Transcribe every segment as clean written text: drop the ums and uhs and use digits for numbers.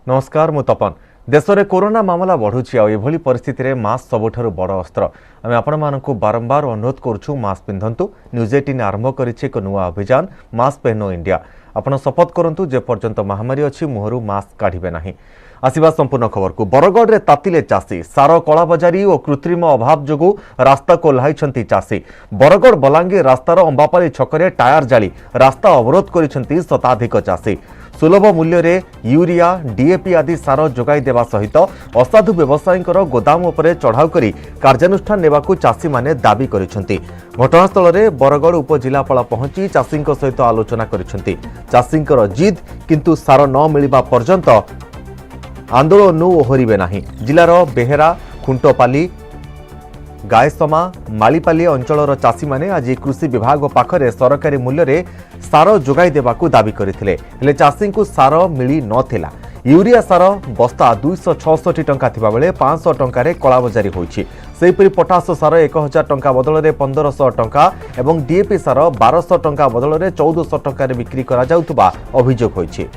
नमस्कार मु तपन। देश में कोरोना मामला बढ़ुची आभली परिस्थिति में मास्क सबुठारु बड़ अस्त्र। आम आपण मानक बारंबार अनुरोध करुछु मास्क पिंधंतु। न्यूज 18 आरंभ करिछि एक नुआ अभियान मास्क पहनो इंडिया। आपण शपथ करंतु जे पर्यंत महामारी अछि मुहरु मास्क काढिबे नाही। आसिबा संपूर्ण खबर को बरगढ़ रे तातिले चाषी सार कलाबजारी और कृत्रिम अभाव जोगु रास्ता को ओह्लाइछंती चाषी। बरगढ़ बलांगीर रास्तार अंबापाली छकरे टायर जाली रास्ता अवरोध करिछंती शताधिक चाषी। सुलभ मूल्य रे यूरिया डीएपी आदि सार जोगाई देवा सहित असाधु व्यवसायी गोदाम उपरे चढ़ाऊ करी कार्यानुष्ठान नेबाकू चाषी माने दाबी करिसेंती। घटनास्थल रे बरगढ़ उपजिलापाल पहुंची चाषी सहित आलोचना करिसेंती। चाषी जिद किंतु सार न मिलिबा पर्यंत आंदोलन ओहरिबे नाही। जिलार बेहेरा खुंटपाली गायसमा मालीपाली अंचलर चाषी माने आज कृषि विभाग पाखरे सरकारी मूल्य रे सार जोगाई देबाकू दाबी करथिले। हेले चाषी को सार मिली नथिला। यूरिया सार बस्ता 266 टंका थिबा बेले 500 टंका रे कलाबजारी होईछि। सेहिपरि पोटास सार 1000 टंका बदल रे 1500 टंका एवं डीएपी सार 1200 टंका बदल रे 1400 टंका रे बिक्री करा जाउतबा अभियोग होईछि।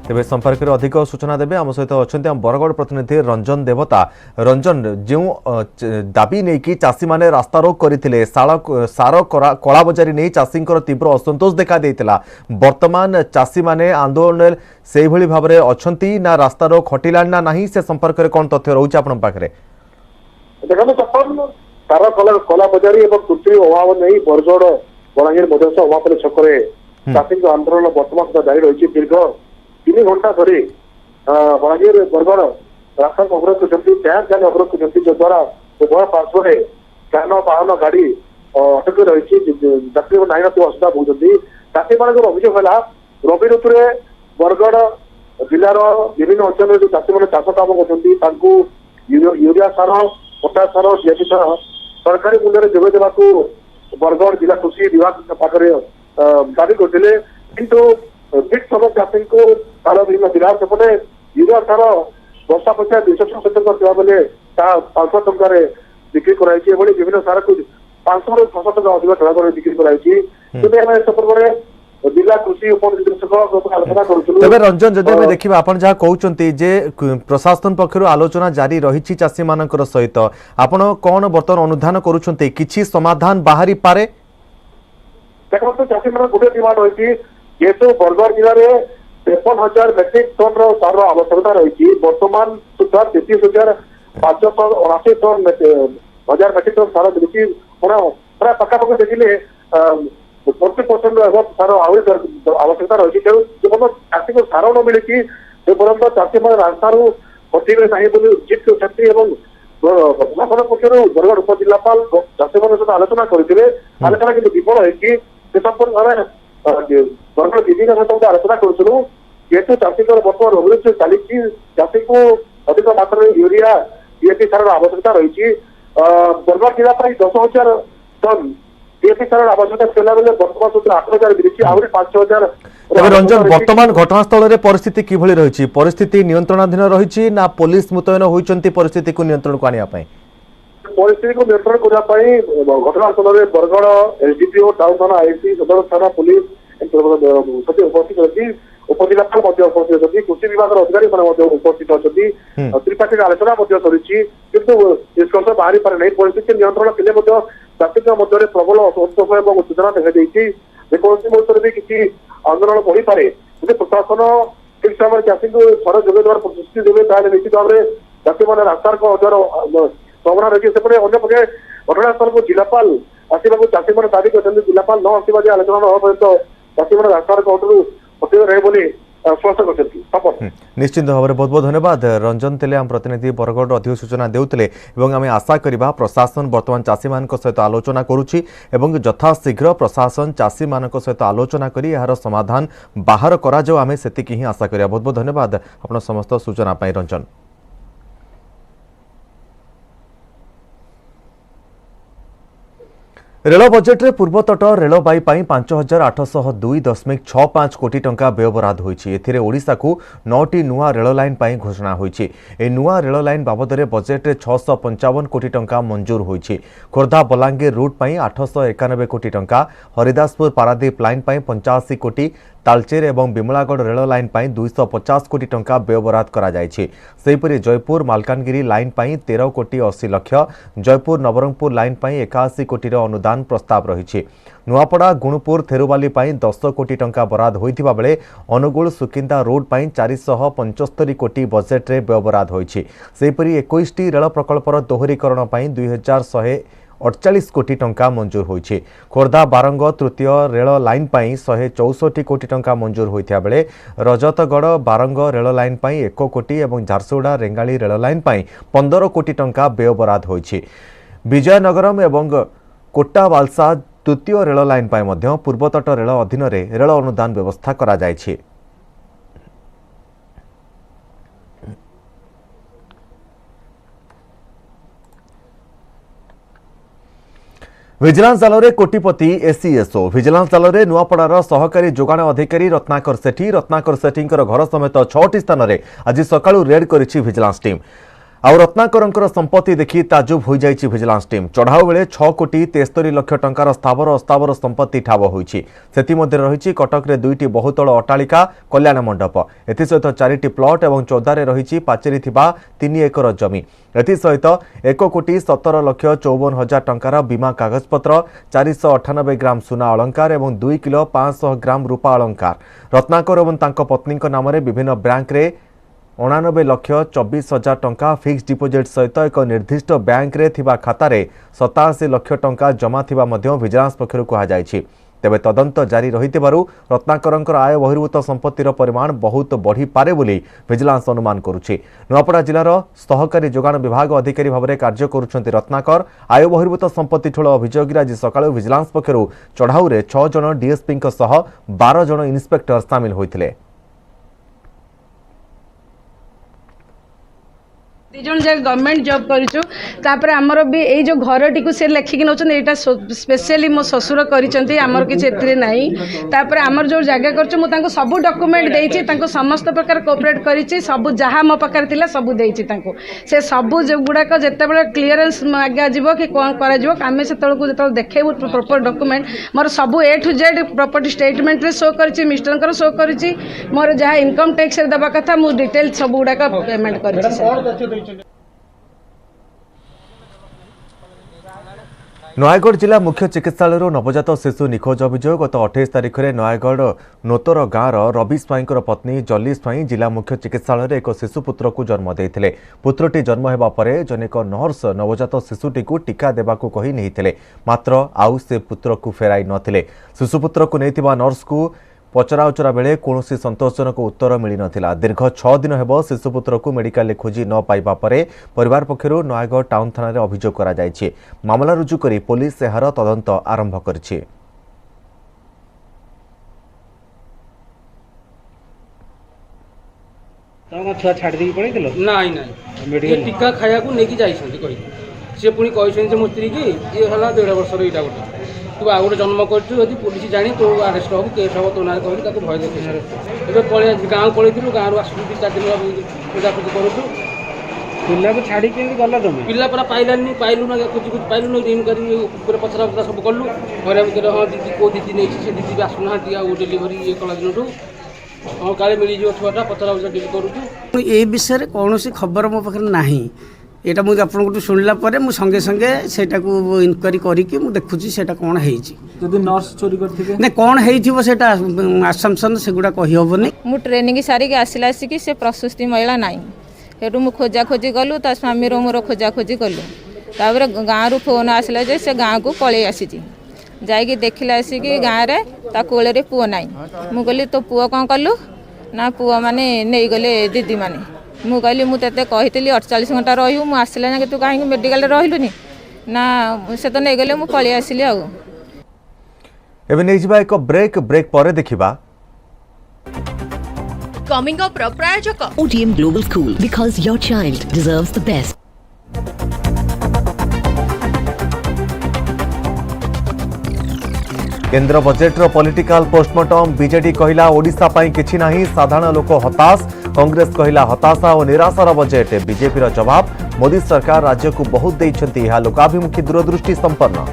तेज संपर्क में अधिक सूचना देवे आम सहित अच्छा बरगढ़ प्रतिनिधि रंजन देवता। रंजन जो दाबी नहीं कि चाषी माने रास्ता रोक करते सार कलाबजारी नहीं चाषी तीव्र असंतोष देखा देता। वर्तमान चाषी माने आंदोलन से भाव में अच्छा ना रास्ता रोक हटिला ना नहीं से संपर्क में कौन तथ्य रोचे आप पाखे? सार कलाबजारी कृत्रिम अभाव नहीं बरगढ़ बलांगीर मध्यस्थ अभाव छकरे चाषी आंदोलन वर्तमान जारी रही। दीर्घ 3 घंटा धरी बलांगीर बरगढ़ रास्ता को अवरोध करते जान अवरोध करते जद्वारा उभय पार्श्व जान वाहन गाड़ी अटक रही यात्री नाई असुविधा भोगुंट। चाषी मान अभियोग है रवि ऋतु में बरगढ़ जिलार विभिन्न अंचल जो चाषी मैंने चाष काम कर यूरिया सार पोटास सार डीएपी सार सरकारी मूल्य जोगाई देवाक बरगढ़ जिला कृषि विभाग पाखे दाबी करते किंतु ठीक समय चाषी को सार विभिन्न जिला सेपटे यूरिया सार बस्ता पैसा 266 टंका बेले 500 टंका बिक्री कराई विभिन्न सार को 500 ରୁ 600 टंका अधिक ढाल बिक्री कराई। जिला कृषि उपनिदेशक आलोचना करुछलु। तबे रंजन जदि देखिबा आपण जहा कहउचंती जे प्रशासन पक्षरु आलोचना जारी रहिछि चाषी मानकर सहित आपण कोन वर्तमान अनुधान करुछंती किछि समाधान बाहरी पारे? देखो चाषी मान गोटे डिमांड होइछि जेहेतु बरगढ़ जिले में 53,000 मेट्रिक टन सार आवश्यकता रही। वर्तमान सुधा 33,580 टन हजार मेट्रिक टन सार मिली प्राय पाखापाखि देखिले 40% सार आवश्यकता रही। जो चाषी को सार न मिली पर्यटन चाषी मैंने रास्तार हटिबे ना जिद करते प्रशासन पक्ष बरगढ़ उपजिलापाल चाषी मान सहित आलोचना करते। आलोचना कि विफल होती संपर्क बरगढ़ दीदी सहित आलोचना करुँ जेहेतु चाषी बर्तमान अभिरुचि चली चाषी को अधिक मात्रा यूरिया डीएपी सार आवश्यकता रही। बरगढ़ जिला 10,000 टन डीएपी सार आवश्यकता थिला बेले वर्तमान सुधा 8,000 मिली आहरी 5,000। रंजन वर्तमान घटनास्थल रे परिस्थिति किभली रही? परिस्थिति नियंत्रणाधीन रही ना पुलिस मुतयन होइचंती परिस्थिति को नियंत्रण को आनिया पई? परिस्थिति को नियंत्रण करने घटनास्थल में बरगढ़ एसडीपीओ टाउन थाना आईसी सदर थाना पुलिस सचिव उपस्थित अच्छी उपजिलापाल उपस्थित अच्छी कृषि विभाग अधिकारी उपस्थित अच्छा त्रिपाठी आलोचना सरी किंतु निष्कर्ष बाहरी पारे नहीं। परिस्थिति नियंत्रण थे चाषी मध्य प्रबल असंतोष और सूचना देखा जेकोसी मुहूर्त भी किसी आंदोलन बढ़ी पारे यदि प्रशासन ठीक समय चाषी को सार जोगे देवार प्रतिश्रुति देवे निश्चित भाव में चाषी मैंने रास्तार संभावना रही। सेपटे अंपटे घटनास्थल को जिलापाल आसवाक चाषी मैंने दावी करते जिलापाल न आसवा आलोचना न पर्यंत चाषी मैंने रास्तार हटू हटिबे रहे बोली आश्वासन करते। निश्चित भाव में बहुत बहुत धन्यवाद रंजन तेले आम प्रतिनिधि बरगढ़ अधिक सूचना देउतले एवं आम आशा करिबा प्रशासन वर्तमान चाषी मानक सहित आलोचना करुछि एवं यथाशीघ्र प्रशासन चाषी मानक सहित आलोचना करी यार समाधान बाहर करा जाओ आमे सेतिकी ही आशा करिया। बहुत बहुत धन्यवाद आपण समस्त सूचना पाई रंजन। रेल बजेट रे पूर्वतट रेलबाई 5802.65 कोटी टंका व्ययबराद होईछि। एथिरे ओडिशा को 9टी नुआ रेल लाइन पाई घोषणा होईछि। ए नुआ रेल लाइन बाबद रे बजेट रे 655 कोटी टंका मंजूर होईछि। खोर्धा बलांगीर रूट पाई 891 कोटी टंका, हरिदासपुर पारादीप लाइन पाई 85 कोटी, तालचेर एवं बिमलागढ़ रेल लाइन पाई 250 कोटी टंका व्ययबराद करा जायछि। सेहिपरि जयपुर मालकानगिरी लाइन पाई 13 कोटी 80 लक्ष, जयपुर नवरंगपुर लाइन पाई 81 कोटी रो अनुदान प्रस्ताव रहिछि। नुआपड़ा गुणुपुर थेरुवाली पाई 10 कोटी टंका बराद होइथिबा बेले अनुगुल सुकिंदा रोड पाई 475 कोटी बजेट रे व्ययबराद होइछि। सेहिपरि 21टी रेल प्रकल्पर दोहरीकरण पाई 2148 कोटी टंका मंजूर होइछि। खोर्धा बारंग तृतीय रेल लाइन पाई 164 कोटी टंका मंजूर होइथिया बेले रजतगढ़ बारंग रेल लाइन पाई 1 कोटी एवं झारसुगुड़ा रेंगाली रेल लाइन पाई 15 कोटी टंका व्ययबराद होइछि। विजयनगरम एवं कोट्टा वालसा तृतीय रेल लाइन पाई मध्य पूर्वतट रेल अधीन रे रेल अनुदान व्यवस्था करा जायछि। विजिलेंस जाल कोटिपति एसीएसओ विजिलेंस जाल नुआपड़ार सहकारी जोगाण अधिकारी रत्नाकर सेठी घर समेत 6टी स्थान में आज सकाळु रेड करिछि विजिलेंस टीम। आउ रत्नाकर संपत्ति देखि ताजुब हो जाइछि विजिलेंस टीम। चढ़ाऊ बेले 6 कोटी 73 लाख टंकार स्थावर अस्तावर संपत्ति ठाब होइछि। सेति मध्ये रहिछि कटक रे 2टी बहुतल अट्टालिका कल्याण मंडप, एथि सहित 4टी प्लॉट एवं 14 रे रहिछि पाचेरी थिबा 3 एकर जमी। एथि सहित 1 कोटी 17 लाख 54 हजार टंकार बीमा कागजपत्र, 498 ग्राम सुना अलंकार एवं 2 किलो 500 ग्राम रूपा अलंकार। रत्नाकर एवं तांको पत्नीक नाम रे विभिन्न बैंक रे 89 लाख 24 हजार टंका फिक्स डिपोजिट सहित एक निर्दिष्ट बैंक रे थिबा खाता रे 87 लाख टंका जमा थिबा मध्य विजिलेंस पक्षरु कहा जायछि। तेबे तदंत जारी रहितेबारु रत्नाकरंकर आय बहिर्भूत संपत्तिर परिमाण बहुत बढ़ी पारे बोली विजिलेंस अनुमान करुछि। नुआपड़ा जिलार सहकारी जोगाण विभाग अधिकारी भाव में कार्य करुछन्ति रत्नाकर। आय बहिर्भूत संपत्ति ठूल अभियोग आज सकाळु विजिलेंस पक्षरु चढ़ाऊ रे 6 जन डीएसपी सह 12 जन इन्स्पेक्टर सामिल होइथिले। दिजन जे गवर्नमेंट जॉब करिछु तापर हमर भी एई जो घरटी को से लेखिक नउछन एटा स्पेशली मो ससुर करिसंती हमर किछ एतरे नाही। तापर हमर जो जगह करछु मु तांको सब डॉक्यूमेंट देइछि, तांको समस्त प्रकार कोऑपरेट करिछि, सब जहा मो पकार थिला सब देइछि तांको। से सब जो गुडा को जत्ते बेले क्लियरेंस आगे जिवो कि कोन करा जिवो आमे सेतल को जतल देखेबो प्रॉपर डॉक्यूमेंट मोर सब ए टू जेड प्रॉपर्टी स्टेटमेंट रे शो करिछि, मिस्टर कर शो करिछि, मोर जहा इनकम टैक्स रे दबा कथा मु डिटेल सब गुडा का पेमेंट करिछि। नयगढ़ जिला मुख्य चिकित्सालय नवजात शिशु निखोज अभियोग गत 28 तारिख में नयगढ़ नोतर गाँवर रवि स्वाईंकर पत्नी जली स्वाई जिला मुख्य चिकित्सालय एक शिशुपुत्र को जन्म देते। पुत्रटी जन्म होगा पर जनिक नर्स नवजात शिशुटी को टीका देवाक कही नहीं, मात्र आउ से पुत्र को फेराई नथिले। शिशुपुत्र को नहीं नर्स को पचराउचरा बेले कौन संतोषजनक उत्तर मिल नथिला। दीर्घ 6 दिन हेब शिशुपुत्र को मेडिकल खोजी न पाइबा परे परिवार पक्षरु नयगढ़ टाउन थाना रे अभियोग करा जायछि। मामला रुजु करी पुलिस एहार तदंत आरंभ करछि। छुआ छाड़ दी पड़े दिलो नाई ये टीका खाया को लेके जाइछन्ती कहि से पुनी कहिसन जे मो स्त्री की ये हला 1.5 वर्ष रे इटा गोटे तू आ गोटे जन्म करछु यदि पुलिस जानी तो अरेस्ट हो केस हो तो ना कहि ताको भय देखै एबे पळे गांव पळैथिलु गांव आसु 2-4 दिन पूजा पूजा करूछु। पिल्ला को छाड़ी के गला तुम पिल्ला पर पाइलानी पाइलु ना कुछ पाइलु न दिन करी ऊपर पछरा पछरा सब करलु घरे हम के हां दीदी को दीदी नै से दीदी भी आसु ना दिया ओ डिलीवरी ये कला दिनटू हां काले मिली जो छुआटा पछरा पछरा डील करूछु। ए विषय रे कोनोसी खबर मो पाखर नाही। एटा मु आपन शुणला परे मु संगे संगे सेटा को इनक्वारी करी कि मु देखुची सेटा कोन हेइची। जदि नर्स चोरी करथिबे ने कोन हेइथिबो सेटा असम्पशन सेगुडा कहि होबनी। मु ट्रेनिंग सारी के आसिला आसी से प्रशस्ति महिला नाही हेटु मु खोजा खोजी गलु ता स्वामी रो मोर खोजा खोजी गलु तापर गाँव रु फोन आसला जे से गाँव को पळे आसीची जाइकी देखिला आसी कि गाँव रे ता कोले रे पुओ नाही। मु कहली तो पुओ कोन कलु ना पुओ माने नै गले दीदी माने। मु कहली मु तते कहितली 48 घंटा रहिउ मु आसिला ना कि तू काहे मेडिकल रे रहिलुनी ना से तो नै गले मु पळे आसिली आउ। एबे नै जिबा एक ब्रेक परे देखिबा। Coming up प्रायोजक OTM Global School, because your child deserves the best. केंद्र बजेट्र पॉलिटिकल पोस्टमार्टम बीजेडी कहला ओडिशा पाई किछि नाही साधारण लोक हताश कांग्रेस कहला हताशा और निराशार बजेट बीजेपी जवाब मोदी सरकार राज्य को बहुत देइछंती यह लोकाभिमुखी दूरदृष्टि संपन्न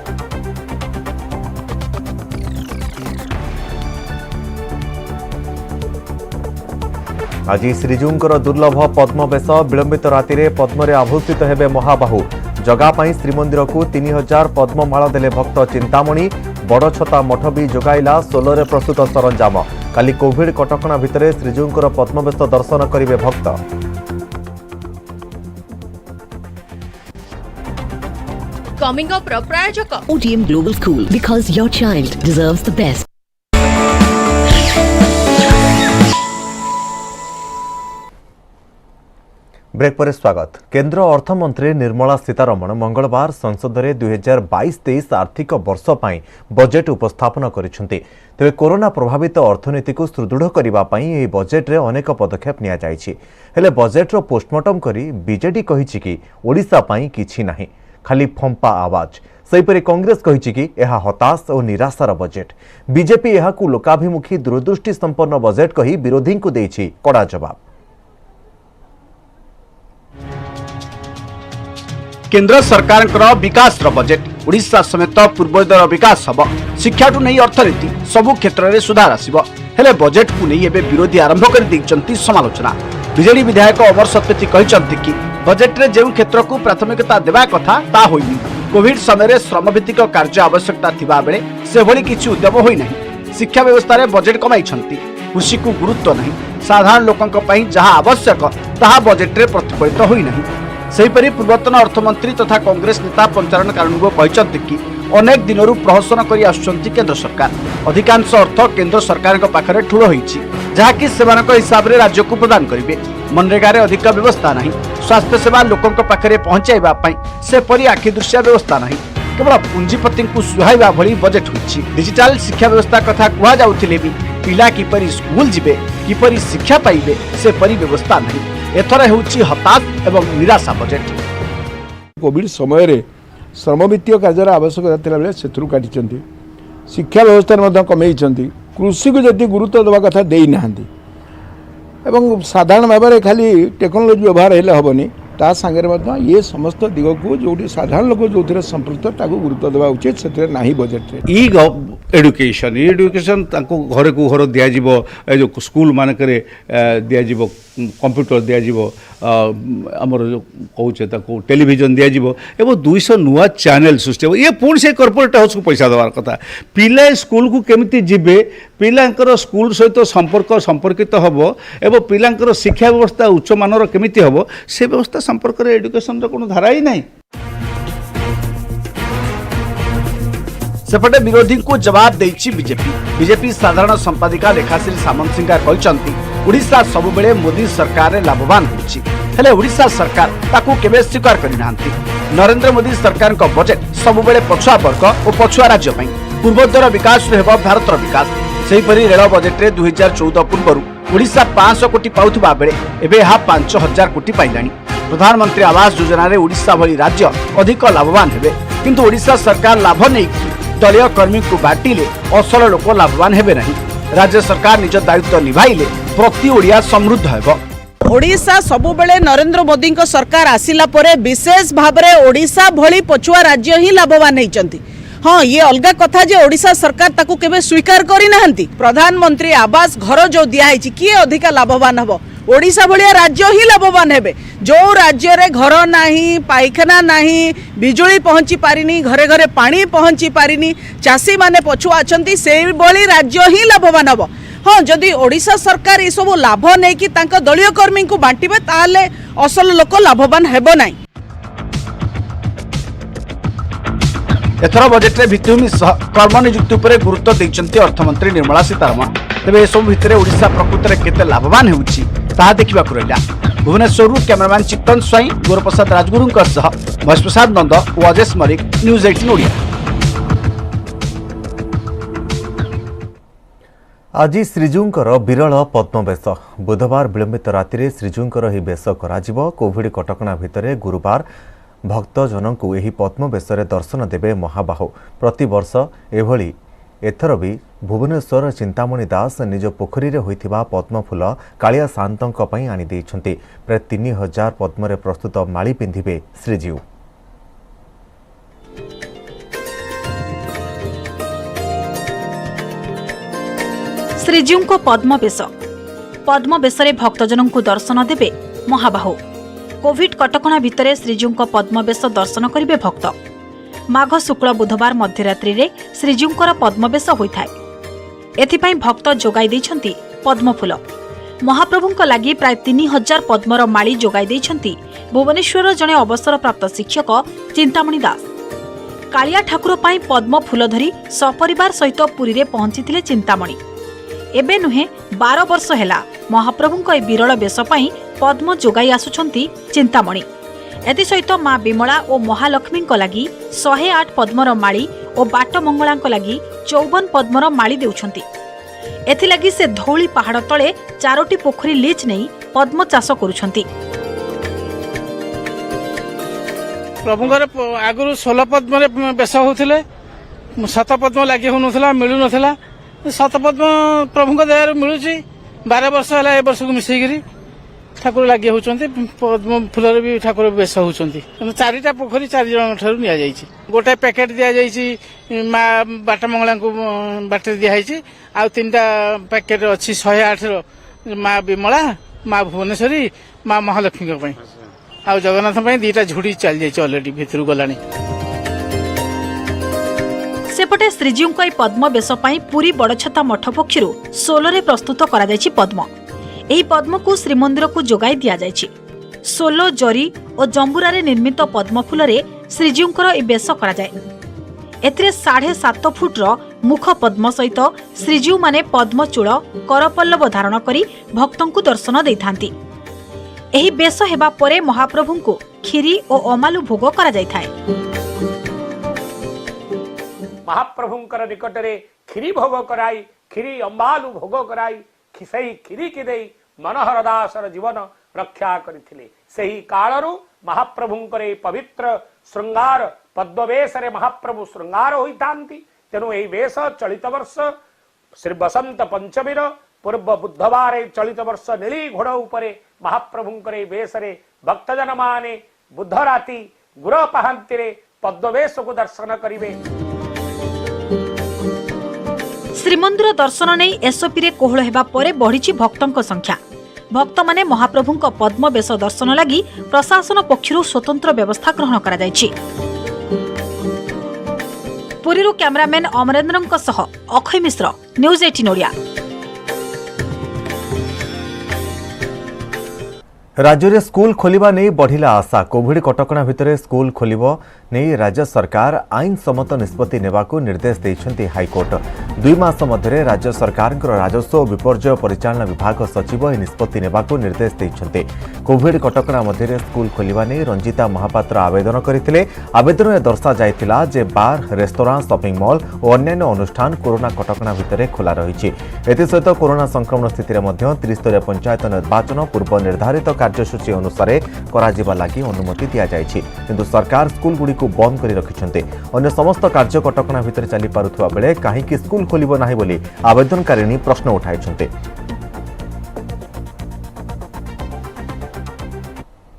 आज श्रीजूंकर दुर्लभ पद्म बेश विलंबित राति पद्म आभूषित हेबे महाबाहु जगापाई श्रीमंदिर को 3000 पद्ममाला देले भक्त चिंतामणि बड़ छता मठ भी जोगाइला सोलरे प्रस्तुत सरंजाम काली कोविड कटकणा भितर श्रीजूंकर पद्मवेश दर्शन करिवे भक्त कमिंग अप प्रायोजक ODM Global School, because your child deserves the best. Break पर स्वागत केंद्र अर्थमंत्री निर्मला सीतारमण मंगलवार संसद में 2022-23 आर्थिक वर्ष पर बजेट उपस्थापन करिसेंती तेबे कोरोना प्रभावित अर्थनीति को सुदृढ़ करबा पई एही बजेट रे अनेक पदक्षेप निया जायछि हेले बजेट रो पोस्टमार्टम करी बीजेडी कहिछि कि ओडिशा पई किछि नाही खाली फंपा आवाज सेहीपरि कांग्रेस कहिछि कि एहा हताश और निराशार बजेट बीजेपी एहाकू लोकाभिमुखी दूरदृष्टि संपन्न बजेट कही विरोधी को देछि कड़ा जवाब केंद्र सरकार विकास बजेट ओडिशा समेत पूर्वोदर विकास हब शिक्षा नहीं अर्थनीति सबु क्षेत्र में सुधार आसिबो हेले बजेट को नहीं एबे विरोधी आरंभ कर दैछंती समालोचना बीजेडी विधायक अमर सतपथी कहचंती कि बजेट रे जेउ क्षेत्र को प्राथमिकता देबा कथा ता होइनी कोविड समय श्रमभित्तिक कार्य आवश्यकता थिबा बेले से भली किछि उद्यम होई नाही शिक्षा व्यवस्था रे बजेट कमाइछंती कृषि को गुरुत्व नहीं साधारण लोकंक पई जहां आवश्यक ताहा बजेट रे प्रतिफलित होई नहीं सेहीपरि पूर्वतन अर्थमंत्री तथा कांग्रेस नेता पंचारण कारणुगो कहते कि अनेक दिनरू प्रहसन कर आसुचंती केंद्र सरकार अधिकांश अर्थ केंद्र सरकार पाखरे ठूल होईछि जहाँकि सेमानक हिसाब रे राज्य को प्रदान करिवे मनरेगा रे अधिक व्यवस्था नहीं स्वास्थ्य सेवा लोकंक पाखरे पहुंचाइबा पई से परि आखि दृश्य व्यवस्था नहीं केवल पुंजीपति को सुहाइबा भली बजेट होईछि डिजिटल शिक्षा व्यवस्था कथा कुहा जाउथिले भी पिला किपरि स्कूल जिबे किपरि शिक्षा पाइबे से परि व्यवस्था नहीं एथर होउछि हताश एवं निराशा बजेट कोविड समय श्रम वित्तीय कार्य आवश्यकता थिला बेले सेथुरु काटिचंती शिक्षा व्यवस्था कमे कृषि को जति गुरुत्व देवा कथा दे ना एवं साधारण भाव में खाली टेक्नोलोजी व्यवहार हेले हेनी ता सांगे ये समस्त दिग को जो साधारण लोक जो संपृक्त ताको गुरुत्व देवा उचित से ना बजेट एडुकेशन एडुकेशन घर को घर दिज्व जो स्कूल मानक दिज्व कंप्यूटर दिज्व आमर जो कहे टेलीविजन दिज्व एवं 200 नुआ चैनल सृष्टि ये पुणी से कॉर्पोरेट हाउस को पैसा देवार कथा पिला स्कूल को केमिति जिबे पिलांकर स्कूल सहित संपर्कित हम एवं पिलांकर शिक्षा व्यवस्था उच्च मानर केमिति हम से व्यवस्था संपर्क में एडुकेशन कोनो धारा ही नहीं सेपटे विरोधी को जवाब देछि बीजेपी साधारण संपादिका रेखाश्री सामंत सिंह कहते ओडिशा सब बेले मोदी सरकार रे लाभवान होछि हेले ओडिशा सरकार ताकू केबे स्वीकार करि नांती नरेंद्र मोदी सरकार को बजेट सब बेले पछुआ वर्ग और पछुआ राज्य पई पूर्वोत्तर विकास रे हेबो भारतर विकास सेही परि रेल बजेट रे 2014 पूर्व ओडिशा 500 कोटी पाउथबा बेले एबे हा 5000 कोटी पाइलानी प्रधानमंत्री आवास योजना रे ओडिशा भली राज्य अधिक लाभवान हेबे किंतु ओडिशा सरकार लाभ नै दलीय कर्मी को बाटिले असल लोक लाभवान हेबे नहीं राज्य सरकार निज दायित्व निभाइले प्रति ओडिया समृद्ध हेबो ओडिशा सबु बेले नरेंद्र मोदी को सरकार आसिला परे विशेष भाव में ओडिशा भली पछुआ राज्य ही लाभवान होइचंती हाँ ये अलग कथा जे ओडिशा सरकार ताकू केबे स्वीकार करि नाहंती प्रधानमंत्री आवास घर जो दिया है किए अधिका लाभवान हबो ओडिशा भलिया राज्य ही लाभवान हेबे जो राज्य रे घर नाही पाइखाना नाही बिजुली पहुंची पारिनी घरे घरे पानी पहुंची पारिनी चाषी माने पछुआ अछंती से भली राज्य ही लाभवान हबो हाँ जदि ओडिशा सरकार ये सब लाभ नहीं कि तांका दलीय कर्मी को बांटिबे ताले असल लोक लाभवान हेबो नाही एथर बजेट रे भित्तिभूमि कर्म नियुक्ति उपर गुरुत्व देइचंती अर्थमंत्री निर्मला सीतारमण तेबे ए सब भितरे ओडिशा प्रकृत रे केते लाभवान हेउची ताहा देखिबा रहिला भुवनेश्वर कैमरामैन चित्तन स्वाई गोरप्रसाद राजगुरु महेश प्रसाद नंद और अजेश मलिक न्यूज 18 ओडिया आज श्रीजूंकर विरल पद्मवेश बुधवार विलंबित राति श्रीजूंकर ही बेश करा कोविड कटकणा भितर गुरुवार भक्तजन को यही पद्मवेश दर्शन देवे महाबाहु प्रतिवर्ष एभली एथर भी भुवनेश्वर चिंतामणि दास निज पोखरी रे होइथिबा पद्मफूल कालिया शांतंक पई आनी दैछन्ति। प्राय 3000 पद्मरे प्रस्तुत माली पिंधिबे श्रीजीव। श्रीजीव को पद्मवेश पद्मवेश भक्तजन को दर्शन देवे महाबाहु। कोविड कटकणा भितर श्रीजीव को पद्मवेश दर्शन करेंगे भक्त। माघ शुक्ल बुधवार मध्यरात्रि रे श्रीजीव पद्मवेश होता है। एथिपाई भक्त जोगाई देइछन्ति पद्मफूल। महाप्रभु लगी प्राय 3000 पद्मर माली जोगाई देइछन्ति भुवनेश्वर जड़े अवसरप्राप्त शिक्षक चिंतामणि दास। कालिया ठाकुर पाई पद्मफूल धरी सपरिवार सहित पुरी रे पहुंची चिंतामणि। एबे नुहे 12 वर्ष हैला महाप्रभुଙ୍କ ए विरल बेश पाई पद्म जोगाई आसुछन्ति चिंतामणि। एति सहित मां विमला और महालक्ष्मी लगी 108 पद्मर माली और बाट मंगला लगी 54 पद्मर माली देउछन्ति। एथिलागी से धौली पहाड़ तले 4टी पोखरी लीज नहीं पद्म चाष करुछन्ति। प्रभुଙ୍କର आगुरु 16 पद्मरे बेश होउथिले। 7 पद्म लागि होउनथला मिलु नथला। 7 पद्म प्रभुଙ୍କ दयार मिलुची। 12 वर्ष हैला ए वर्ष को मिसैगिरी ठाकुर लागि होउछन्ति। पद्म फुलर भी ठाकुर बेश होउछन्ति। 4टा पोखरी 4 जण ठारु निया जाईछि। गोटे पैकेट दिया जाईछि मा बाट मंगला को बाटे दिया जाईछि। आ 3टा पैकेट अछि 108 रो मा विमला मा भुवनेश्वरी मा महालक्ष्मी को पई। आ जगन्नाथ पई 2टा झुडी चल जाईछि ऑलरेडी भितरु गलानी। सेपटे श्रीजीव को पद्म बेश पाई पुरी बड़छता मठ पक्षरु सोलरे प्रस्तुत करा जायछि पद्म। एही पद्म को श्रीमंदिर को जोगाई दिया जायछि। सोलो जरी और जंबुरा रे निर्मित पद्म फूल रे श्रीजीव को बेश करा जाय। एथिरे 7.5 फुट रो मुख पद्म सहित श्रीजीव माने पद्मचूल करपल्लव धारण करी भक्तों को दर्शन देइथांती। एही बेश हेबा परे महाप्रभु को खीरी और अमालु भोग करा जाय थाए। महाप्रभुंकर निकट रे खीरी भोग कराई खीरी अम्बालु भोग कराई खिसई खीरी की देई मनोहर दासर जीवन रक्षा करथिले। सही कालरू महाप्रभुंकर पवित्र श्रृंगार पद्मवेश रे महाप्रभु श्रृंगार होइतांती। तेनु एही वेश चलित वर्ष श्री बसंत पंचमीर पूर्व बुधवार चलित वर्ष नीली घोड़ उपरे महाप्रभुंकर वेश रे भक्तजन माने बुध राति गुर पहांती रे पद्मवेश को दर्शन करिवे। श्रीमंदिर दर्शन नहीं एसओपी रे कोहल हेबा परे बढ़िछि भक्तों संख्या। भक्त माने महाप्रभुंक पद्म बेश दर्शन लगी प्रशासन पक्षरु स्वतंत्र व्यवस्था ग्रहण करा जायछि। पुरीरु कैमरामैन अमरेंद्रंक सह अक्षय मिश्र, न्यूज 18 ओडिया। राज्य में स्कूल खोलिबा नहीं बढ़िला आशा। कोविड कटकणा भितर स्कूल खोलिबो नहीं राज्य सरकार आईन सम्मत निष्पत्ति नेबाकू निर्देश देइछन्ति हाईकोर्ट। 2 मास मध्य राज्य सरकार राजस्व और विपर्यय परिचालना विभाग सचिव यह निष्पत्ति नेबाकू निर्देश देइछन्ति। कोविड कटकणा मध्य स्कूल खोलिबा नहीं रंजिता महापात्र आवेदन करथिले। आवेदन में दर्शा जायतिला जे बार रेस्तोरां शॉपिंग मॉल और अन्य अनुष्ठान कोरोना कटकणा भितर खोला रहिछि। एतसहित कोरोना संक्रमण स्थिति में 30 पंचायत निर्वाचन पूर्व निर्धारित कार्यसूची अनुसार कराजिबा लागि अनुमति दिया जायछि। किंतु सरकार स्कूल गुडी को बंद करी रखिछन्ते। अन्य समस्त कार्य कटकणा भितर चली पारुथुवा बेले काहेकि स्कूल खोलिबो नाही बोली आवेदनकारिणी प्रश्न उठाइछन्ते।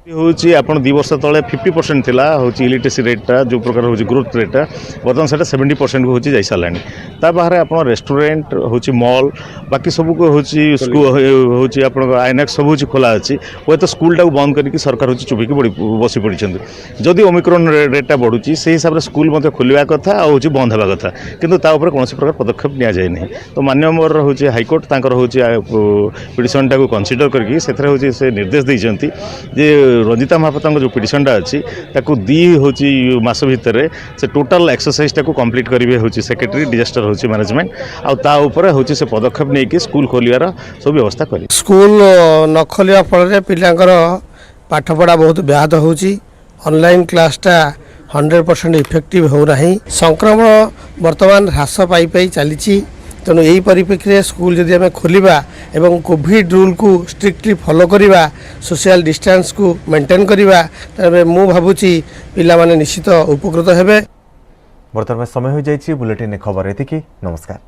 होची आपण 2 वर्ष तले 50% थिला होची इलिटरेसी रेटटा जो प्रकार होची ग्रोथ रेटटा वर्तमान सेटा 70% को होची जाई सालानी। ता बाहर आपण रेस्टोरेंट होची मॉल बाकी सब को होची स्कूल होची आपण आईनेक्स सब होची खोला अछि। ओ तो स्कूल टा बंद करी सरकार होची चुबी की बसी पड़ी छथि। जदि ओमिक्रॉन रेटटा बढ़ुची से हिसाब रे स्कूल मध्ये खोलिबा कथा होची बंद हेबा कथा किंतु ता ऊपर कोनोसी प्रकार पदक्षेप निया जाय नै। तो माननीय मोर होची हाईकोर्ट तांकर होची पिटिशन टा को कंसीडर करके सेथरे होची से निर्देश दैछन्ति जे रंजिता महापात्र जो पिटिशनटा अच्छी ताकू 2 मास भितर से टोटाल एक्सरसाइज टाकू कंप्लीट करेंगे हूँ सेक्रेटरी डिजास्टर हूँ मैनेजमेंट आउे हूँ से पदक्षेप नहीं कि स्कूल खोलियार सब व्यवस्था कर। स्कूल न खोलिया फल पिलांकर पाठपढ़ा बहुत व्याहत होची। ऑनलाइन क्लासटा 100% इफेक्टिव हो रही। संक्रमण वर्तमान ह्रास पाई पाई चली। तेणु यही परिप्रेक्षी में स्कूल जदि आम खोलिबा एवं कोविड रूल को स्ट्रिक्टली फॉलो करिबा सोशल डिस्टेंस को मेंटेन करिबा तबे मु भाबुची पिला माने निश्चित उपकृत हेबे। बर्तमान समय हो जाइए बुलेटिन खबर एतिकी नमस्कार।